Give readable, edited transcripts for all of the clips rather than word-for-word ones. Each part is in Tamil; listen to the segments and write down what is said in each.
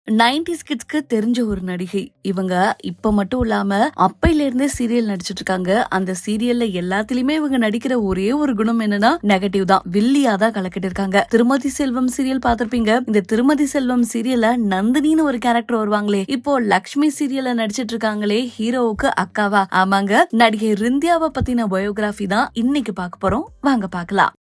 90s கிட்ஸ்க்கு தெரிஞ்ச ஒரு நடிகை. இவங்க இப்ப மட்டும் இல்லாம அப்பையில இருந்தே சீரியல் நடிச்சிட்டு இருக்காங்க. அந்த சீரியல்ல எல்லாத்திலுமே இவங்க நடிக்கிற ஒரே ஒரு குணம் என்னன்னா நெகட்டிவ் தான். வில்லியா தான் கலக்கிட்டு இருக்காங்க. திருமதி செல்வம் சீரியல் பாத்திருப்பீங்க. இந்த திருமதி செல்வம் சீரியல்ல நந்தினின்னு ஒரு கேரக்டர் வருவாங்களே, இப்போ லக்ஷ்மி சீரியல்ல நடிச்சிட்டு இருக்காங்களே, ஹீரோவுக்கு அக்காவா? ஆமாங்க, நடிகை ரிந்தியாவை பத்தின பயோகிராஃபி தான் இன்னைக்கு பார்க்க போறோம். வாங்க பார்க்கலாம்.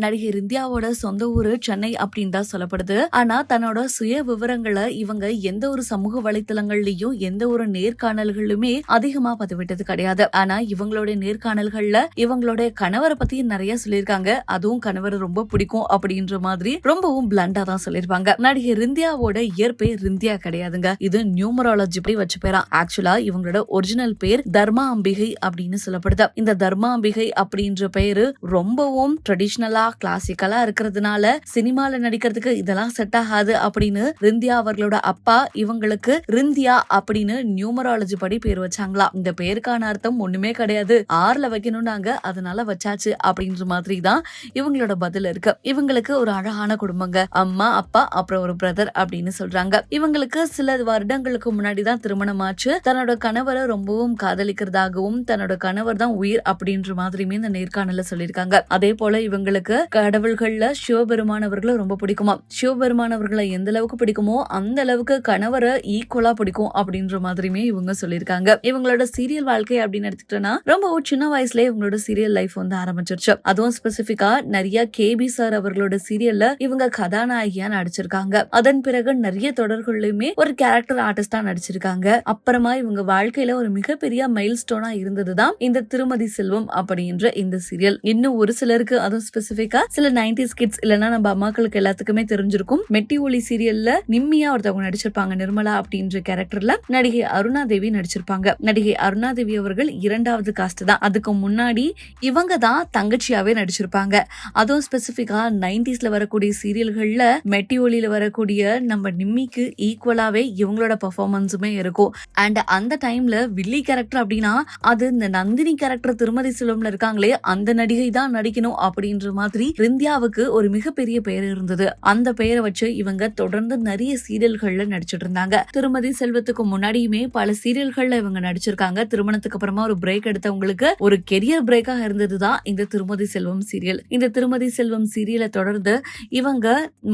நடிகை ரிந்தியாவோட சொந்த ஊரு சென்னை அப்படின்னு தான் சொல்லப்படுது. ஆனா தன்னோட சுய விவரங்களை இவங்க எந்த ஒரு சமூக வலைத்தளங்கள்லயும் எந்த ஒரு நேர்காணல்களுமே அதிகமா பதிவிட்டது கிடையாது. ஆனா இவங்களுடைய நேர்காணல்கள்ல இவங்களுடைய கணவரை பத்தி நிறைய சொல்லியிருக்காங்க. அதுவும் கணவர் ரொம்ப பிடிக்கும் அப்படின்ற மாதிரி ரொம்பவும் பிளண்டா தான் சொல்லியிருப்பாங்க. நடிகை ரிந்தியாவோட இயற்பெயர் ரிந்தியா கிடையாதுங்க. இது நியூமராலஜி படி வச்ச பேரா. ஆக்சுவலா இவங்களோட ஒரிஜினல் பேர் தர்மா அம்பிகை அப்படின்னு சொல்லப்படுது. இந்த தர்மா அம்பிகை அப்படின்ற பெயரு ரொம்பவும் ட்ரெடிஷனலா கிளாசிக்கலா இருக்கிறதுனால சினிமால நடிக்கிறதுக்கு இதெல்லாம் செட் ஆகாது அப்படின்னு ரிந்தியா அவர்களோட அப்பா இவங்களுக்கு ரிந்தியா அப்படின்னு நியூமராலஜி படி பேர் வச்சாங்களா. இந்த பேருக்கான அர்த்தம் ஒண்ணுமே கிடையாது, ஆறுல வைக்கணும்னாங்க, அதனால வச்சாச்சு அப்படின்ற மாதிரி தான் இவங்களோட பதில் இருக்கு. இவங்களுக்கு ஒரு அழகான குடும்பங்க. அம்மா, அப்பா, அப்புறம் ஒரு பிரதர் அப்படின்னு சொல்றாங்க. இவங்களுக்கு சில வருடங்களுக்கு முன்னாடிதான் திருமணம் ஆச்சு. தன்னோட கணவரை ரொம்பவும் காதலிக்கிறதாகவும் தன்னோட கணவர் தான் உயிர் அப்படின்ற மாதிரியுமே இந்த நேர்காணல சொல்லியிருக்காங்க. அதே போல இவங்களுக்கு கடவுள்கள்ல சிவபெருமானவர்களை ரொம்ப பிடிக்குமா. சிவபெருமானவர்களை எந்த அளவுக்கு பிடிக்குமோ அந்த அளவுக்கு கணவரை ஈக்குவலா பிடிக்கும் அப்படின்ற மாதிரியுமே இவங்க சொல்லியிருக்காங்க. இவங்களோட சீரியல் வாழ்க்கை அப்படின்னு எடுத்துக்கிட்டோம்னா ரொம்ப சின்ன வயசுல இவங்களோட சீரியல் லைஃப் வந்து ஆரம்பிச்சிருச்சு. அதுவும் ஸ்பெசிபிக்கா நிறைய கேபி சார் அவர்களோட சீரியல்ல இவங்க கதாநாயகியா நடிச்சிருக்காங்க. அதன் பிறகு நிறைய தொடர்கள்லயுமே ஒரு கேரக்டர் ஆர்டிஸ்டா நடிச்சிருக்காங்க. அப்புறமா இவங்க வாழ்க்கையில ஒரு மிகப்பெரிய மைல் ஸ்டோனா இருந்ததுதான் இந்த திருமதி செல்வம் அப்படின்ற இந்த சீரியல். இன்னும் ஒரு சிலருக்கு அதுவும் ஸ்பெசிபிக்கா சில 90s கிட்ஸ் இல்லனா நம்ம அம்மாக்களுக்கு எல்லாத்துக்குமே தெரிஞ்சிருக்கும். மெட்டி ஒலி சீரியல்ல நிம்மியா ஒருத்தவங்க நடிச்சிருப்பாங்க. நிர்மலா அப்படின்ற கேரக்டர்ல நடிகை அருணா தேவி நடிச்சிருப்பாங்க. நடிகை அருணா தேவி அவர்கள் இரண்டாவது காஸ்ட் தான். அதுக்கு முன்னாடி இவங்க தான் தங்கச்சியாவே நடிச்சிருப்பாங்க. அதுவும் ஸ்பெசிபிக்கா 90sல வரக்கூடிய சீரியல்கள்ல மெட்டி ஒலியில வரக்கூடிய நம்ம நிம்மிக்கு ஈக்குவலாவே இவங்களோட பெர்ஃபார்மன்ஸுமே இருக்கும். அண்ட் அந்த டைம்ல வில்லி கேரக்டர் அப்படின்னா அது இந்த நந்தினி கேரக்டர் திருமதி செல்வம்ல இருக்காங்களே அந்த நடிகை தான் நடிக்கணும் அப்படின்ற மாதிரி ரிந்தியாவுக்கு ஒரு மிகப்பெரிய பெயர் இருந்தது. அந்த பெயரை வச்சு இவங்க தொடர்ந்து நிறைய சீரியல்கள்ல நடிச்சிட்டு இருந்தாங்க. திருமதி செல்வத்துக்கு முன்னாடியுமே பல சீரியல்கள்ல இவங்க நடிச்சிருக்காங்க. திருமணத்துக்கு அப்புறமா ஒரு பிரேக் எடுத்தவங்களுக்கு ஒரு கெரியர் பிரேக்காக இருந்ததுதான் இந்த திருமதி செல்வம் சீரியல். இந்த திருமதி செல்வம் சீரியலை தொடர்ந்து இவங்க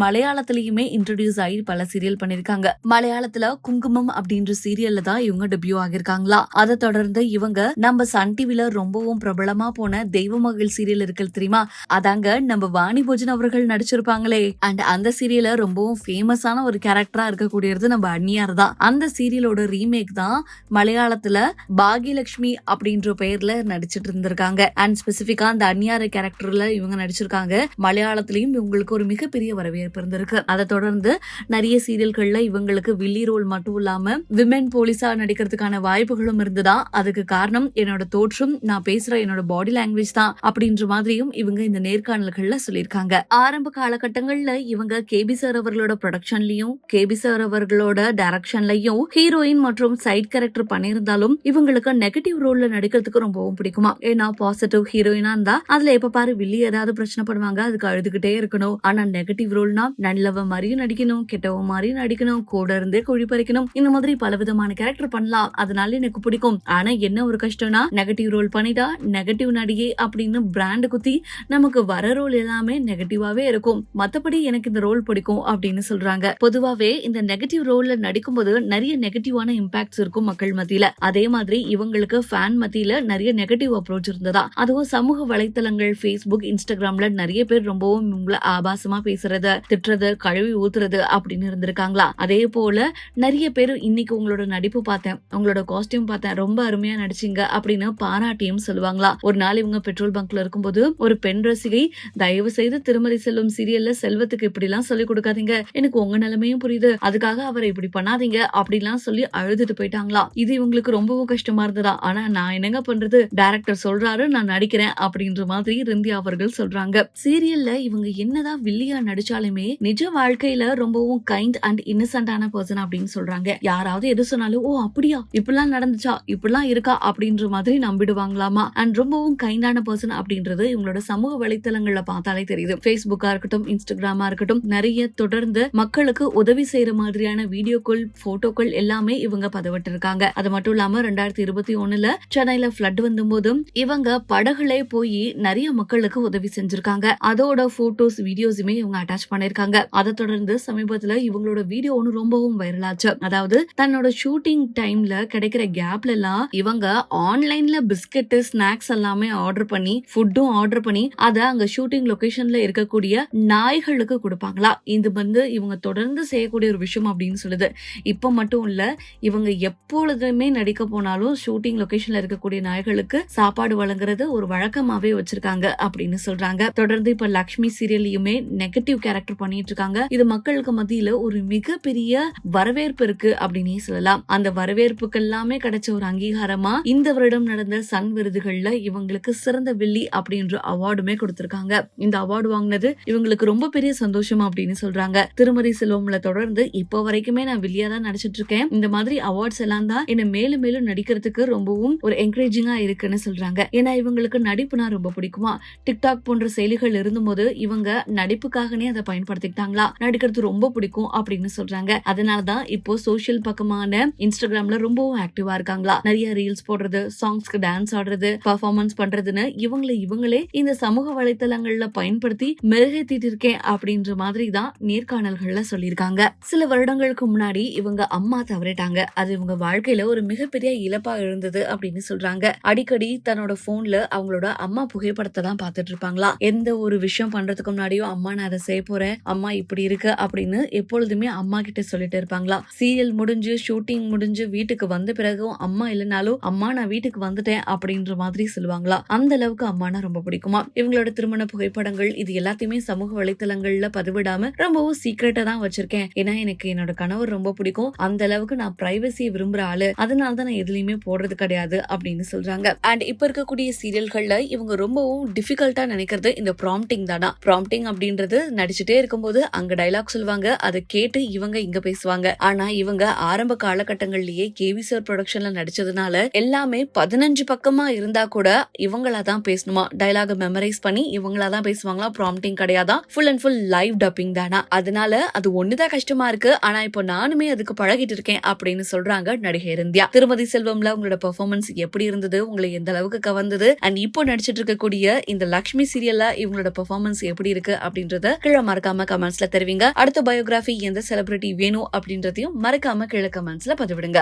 மலையாளத்திலயுமே இன்ட்ரோடியூஸ் ஆகி பல சீரியல் பண்ணிருக்காங்க. மலையாளத்துல குங்குமம் அப்படின்ற சீரியல்ல தான் இவங்க டெபியூ ஆகிருக்காங்களா. அதை தொடர்ந்து இவங்க நம்ம சன் டிவில ரொம்பவும் பிரபலமா போன தெய்வமகள் சீரியல் இருக்கு தெரியுமா, அதாங்க நம்ம வாணி போஜன் அவர்கள் நடிச்சிருப்பாங்களே. அண்ட் அந்த சீரியல்ல ரொம்பவும் ஃபேமஸான ஒரு கேரக்டரா இருக்கக்கூடியது நம்ம அந்நியார் தான். அந்த சீரியலோட ரீமேக் தான் மலையாளத்துல பாகியலட்சுமி அப்படின்ற பெயர்ல நடிச்சிட்டு இருந்திருக்காங்க. அண்ட் ஸ்பெசிபிக்கா அந்த அந்நியார கேரக்டர்ல இவங்க நடிச்சிருக்காங்க. மலையாளத்திலயும் இவங்களுக்கு ஒரு மிகப்பெரிய வரவேற்பு இருந்திருக்கு. அதை தொடர்ந்து நிறைய சீரியல்கள்ல இவங்களுக்கு வில்லி ரோல் மட்டும் இல்லாம விமென் போலீஸா நடிக்கிறதுக்கான வாய்ப்புகளும் இருந்ததா. அதுக்கு காரணம் என்னோட தோற்றம், நான் பேசுற என்னோட பாடி லாங்குவேஜ் தான் அப்படின்ற மாதிரியும் இவங்க இந்த நேர்காணல்கள்ல சொல்லியிருக்காங்க. ஆரம்ப காலகட்டங்கள்ல இவங்க கேபி சார் அவர்களோட ப்ரொடக்ஷன்லயும் கேபி சார் அவர்களோட டைரக்ஷன்லயும் ஹீரோயின் மற்றும் சைட் கேரக்டர் பண்ணியிருந்தாலும் இவங்களுக்கு நெகட்டிவ் ரோல்ல நடிக்கிறதுக்கு ரொம்பவும் பிடிக்குமா. ஏன்னா பாசிட்டிவ் ஹீரோயினா இருந்தா அதுல எப்ப பாரு வில்லி ஏதாவது பிரச்சனை பண்ணுவாங்க, அதுக்கு அழுதுகிட்டே இருக்கணும். ஆனா நெகட்டிவ் ரோல்னா நல்லவ மாதிரியும் நடிக்கணும், கெட்டவ மாதிரியும் நடிக்கணும், கூட இருந்தே குழி பறிக்கணும், இந்த மாதிரி பல விதமான கேரக்டர் பண்ணலாம். அதனால எனக்கு பிடிக்கும். ஆனா என்ன ஒரு கஷ்டம்னா நெகட்டிவ் ரோல் பண்ணிட்டா நெகட்டிவ் நடிகை அப்படின்னு பிராண்ட் குத்தி நமக்கு வர ரோல் எல்லாமே நெகட்டிவாவே இருக்கும். மத்தபடி எனக்கு இந்த ரோல் பிடிக்கும் அப்படின்னு சொல்றாங்க. பொதுவாவே இந்த நெகட்டிவ் ரோல்ல நடிக்கும் போது நிறைய நெகட்டிவான இம்பாக்ட்ஸ் இருக்கும் மக்கள் மத்தியில. அதே மாதிரி இவங்களுக்கு ஃபேன் மத்தியில நிறைய நெகட்டிவ் அப்ரோச் இருந்ததா. அதுவும் சமூக வலைத்தளங்கள் Facebook, இன்ஸ்டாகிராம்ல நிறைய பேர் ரொம்பவும் இவங்களை ஆபாசமா பேசுறது, திட்டுறது, கழுவி ஊத்துறது அப்படின்னு இருந்திருக்காங்களா. அதே போல நிறைய பேர் இன்னைக்கு உங்களோட நடிப்பு பார்த்தேன், உங்களோட காஸ்டியூம் பார்த்தேன், ரொம்ப அருமையா நடிச்சீங்க அப்படின்னு பாராட்டியும் சொல்லுவாங்களா. ஒரு நாள் இவங்க பெட்ரோல் பங்க்ல இருக்கும்போது ஒரு பெண் ரசிகை தயவு செய்து திருமதி செல்வம் சீரியல்ல செல்வத்துக்கு இப்படி எல்லாம் சொல்லி கொடுக்காதீங்க, எனக்கு உங்க நிலைமையும் புரியுது, அதுக்காக அவரை இப்படி பண்ணாதீங்க அப்படிலாம் சொல்லி அழுதுட்டு போயிட்டாங்களாம். இது இவங்களுக்கு ரொம்பவும் கஷ்டமா இருந்ததா. ஆனா நான் என்னங்க பண்றது, டைரக்டர் சொல்றாரு, நான் நடிக்கிறேன் அப்படின்ற மாதிரி ரிந்தியா அவர்கள் சொல்றாங்க. சீரியல்ல இவங்க என்னதான் வில்லியா நடிச்சாலுமே நிஜ வாழ்க்கையில ரொம்பவும் கைண்ட் அண்ட் இன்னசென்டான பர்சன் அப்படின்னு சொல்றாங்க. யாராவது எது சொன்னாலும் ஓ அப்படியா, இப்படிலாம் நடந்துச்சா, இப்படிலாம் இருக்கா அப்படின்ற மாதிரி நம்பிடுவாங்களாமா. அண்ட் ரொம்பவும் கைண்டான பர்சன் அப்படின்றது இவங்களோட சமூக வலைத்தளங்கள்ல பார்த்தாலே தெரியுது. Facebookஆ இருக்கட்டும், இன்ஸ்டாகிராமா இருக்கட்டும், நிறைய தொடர்ந்து மக்களுக்கு உதவி செய்யற மாதிரியான வீடியோக்கள், போட்டோக்கள் எல்லாமே இவங்க பதிவிட்டு இருக்காங்க. அது மட்டும் இல்லாம 2021 சென்னையில பிளட் வந்தபோதும் இவங்க படகுலே போய் நிறைய மக்களுக்கு உதவி செஞ்சிருக்காங்க. அதோட போட்டோஸ், வீடியோஸுமே இவங்க அட்டாச் பண்ணிருக்காங்க. அதை தொடர்ந்து சமீபத்துல இவங்களோட வீடியோ ஒன்னு ரொம்பவும் வைரல் ஆச்சு. அதாவது தன்னோட ஷூட்டிங் டைம்ல கிடைக்கிற கேப்ல எல்லாம் இவங்க ஆன்லைன்ல பிஸ்கட், ஸ்நாக்ஸ் எல்லாமே ஆர்டர் பண்ணி, ஃபுட்டும் ஆர்டர் பண்ணி அதை அங்க ஷூட்டிங் லொகேஷன்ல இருக்கக்கூடிய நாய்களுக்கு கொடுப்பாங்களா. இது வந்து இவங்க தொடர்ந்து செய்யக்கூடிய ஒரு விஷயம் அப்படின்னு சொல்லுது. இப்ப மட்டும் இல்ல, இவங்க எப்பொழுதுமே நடிக்க போனாலும் ஷூட்டிங் லொகேஷன்ல இருக்கக்கூடிய நாய்களுக்கு சாப்பாடு வழங்குறது ஒரு வழக்கமாவே வச்சிருக்காங்க அப்படின்னு சொல்றாங்க. தொடர்ந்து இப்ப லக்ஷ்மி சீரியல்லையுமே நெகட்டிவ் கேரக்டர் பண்ணிட்டு இருக்காங்க. இது மக்களுக்கு மத்தியில ஒரு மிகப்பெரிய வரவேற்பு இருக்கு அப்படின்னே சொல்லலாம். அந்த வரவேற்புக்கு எல்லாமே கிடைச்ச ஒரு அங்கீகாரமா இந்த வருடம் நடந்த சன் விருதுகள்ல இவங்களுக்கு சிறந்த வில்லி அப்படின்ற அவார்டுமே கொடுத்திருக்காங்க. இந்த அவார்டு வாங்கினது இவங்களுக்கு ரொம்ப பெரிய சந்தோஷம் அப்படின்னு சொல்றாங்க. திருமதி செல்வம்ல தொடர்ந்து இப்போ வரைக்குமே நான் வில்லியா தான் நடிச்சிட்டு இருக்கேன். இந்த மாதிரி அவார்ட்ஸ் எல்லாம் தான் என்ன மேலும் மேலும் நடிக்கிறதுக்கு ரொம்பவும் ஒரு என்கரேஜிங்கா இருக்குன்னு சொல்றாங்க. ஏன்னா இவங்களுக்கு நடிப்புனா ரொம்ப பிடிக்குமா. டிக்டாக் போன்ற செயலிகள் இருந்தபோது இவங்க நடிப்புக்காகனே அதை பயன்படுத்திக்கிட்டாங்களா. நடிக்கிறது ரொம்ப பிடிக்கும் அப்படின்னு சொல்றாங்க. அதனாலதான் இப்போ சோசியல் பக்கமான இன்ஸ்டாகிராம்ல ரொம்பவும் ஆக்டிவா இருக்காங்களா. நிறைய ரீல்ஸ் போடுறது, சாங்ஸ்க்கு டான்ஸ் ஆடுறது, பர்ஃபார்மன்ஸ் பண்றதுன்னு இவங்களே இந்த சமூக வலைத்தளங்கள்ல பயன்படுத்தி மெருகேத்திட்டு இருக்கேன் அப்படின்ற மாதிரி தான் நேர்காணல்கள்ல சொல்லியிருக்காங்க. சில வருடங்களுக்கு முன்னாடி இவங்க அம்மா தவறிட்டாங்க. அது இவங்க வாழ்க்கையில ஒரு மிகப்பெரிய இழப்பா இருந்தது அப்படின்னு சொல்றாங்க. அடிக்கடி தன்னோட போன்ல அவங்களோட அம்மா புகைப்படத்தை தான் பார்த்துட்டு இருப்பாங்களா. எந்த ஒரு விஷயம் பண்றதுக்கு முன்னாடியும் அம்மா நான் அதை செய்ய போறேன், அம்மா இப்படி இருக்கு அப்படின்னு எப்பொழுதுமே அம்மா கிட்ட சொல்லிட்டு இருப்பாங்களா. சீரியல் முடிஞ்சு, ஷூட்டிங் முடிஞ்சு வீட்டுக்கு வந்த பிறகும் அம்மா இல்லைனாலும் அம்மா நான் வீட்டுக்கு வந்துட்டேன் அப்படின்ற மாதிரி சொல்லுவாங்களா. அந்த அளவுக்கு அம்மானா ரொம்ப பிடிக்குமா. இவங்களோட திருமண புகைப்படங்கள் இது எல்லாத்தையுமே சமூக வலைத்தளங்கள்ல பதிவிடாம ரொம்பவும் சீக்ரெட்டா தான் வச்சிருக்கேன். ஏன்னா எனக்கு என்னோட கணவர் ரொம்ப பிடிக்கும், அந்த அளவுக்கு நான் பிரைவசியை விரும்புற ஆளு, அதனாலதான் நான் எதுலயுமே போடுறது கிடையாது அப்படின்னு சொல்றாங்க. அண்ட் இப்ப இருக்கக்கூடிய சீரியல்கள்ல இவங்க ரொம்பவும் டிஃபிகல்ட்டா நினைக்கிறது இந்த ப்ராம்ப்டிங் தானா. ப்ராம்ப்டிங் அப்படின்றது நடிச்சுட்டே இருக்கும்போது அங்க டைலாக் சொல்லுவாங்க, அதை கேட்டு இவங்க இங்க பேசுவாங்க. ஆனா இவங்க ஆரம்ப காலகட்டங்கள்லயே கேவி சார் ப்ரொடக்ஷன்ல நடிச்சதுனால எல்லாமே 15 பக்கமா இருந்தா கூட இவங்களாதான் பேசணுமா. டைலாக மெமரைஸ் பண்ணி இவங்களாதான் பேசுவாங்களா. ப்ராம்ப்டிங் கிடையாதான், full and full live dubbing தானா. அதனால அது ஒண்ணுதான் கஷ்டமா இருக்கு, ஆனா இப்போ நானுமே அதுக்கு பழகிட்டு இருக்கேன் அப்படின்னு சொல்றாங்க நடிகை ரிந்தியா. திருமதி செல்வம்ல உங்களோட பெர்ஃபார்மன்ஸ் எப்படி இருந்தது, உங்களை எந்த அளவுக்கு கவர்ந்தது, அண்ட் இப்போ நடிச்சிட்டு இருக்கக்கூடிய இந்த லக்ஷ்மி சீரியல்ல இவங்களோட பெர்ஃபார்மன்ஸ் எப்படி இருக்கு அப்படின்றத கீழே மறக்காம கமெண்ட்ஸ்ல தெரிவிங்க. அடுத்த பயோகிராஃபி எந்த செலிபிரிட்டி வேணும் அப்படின்றதையும் மறக்காம கீழே கமெண்ட்ஸ்ல பதிவிடுங்க.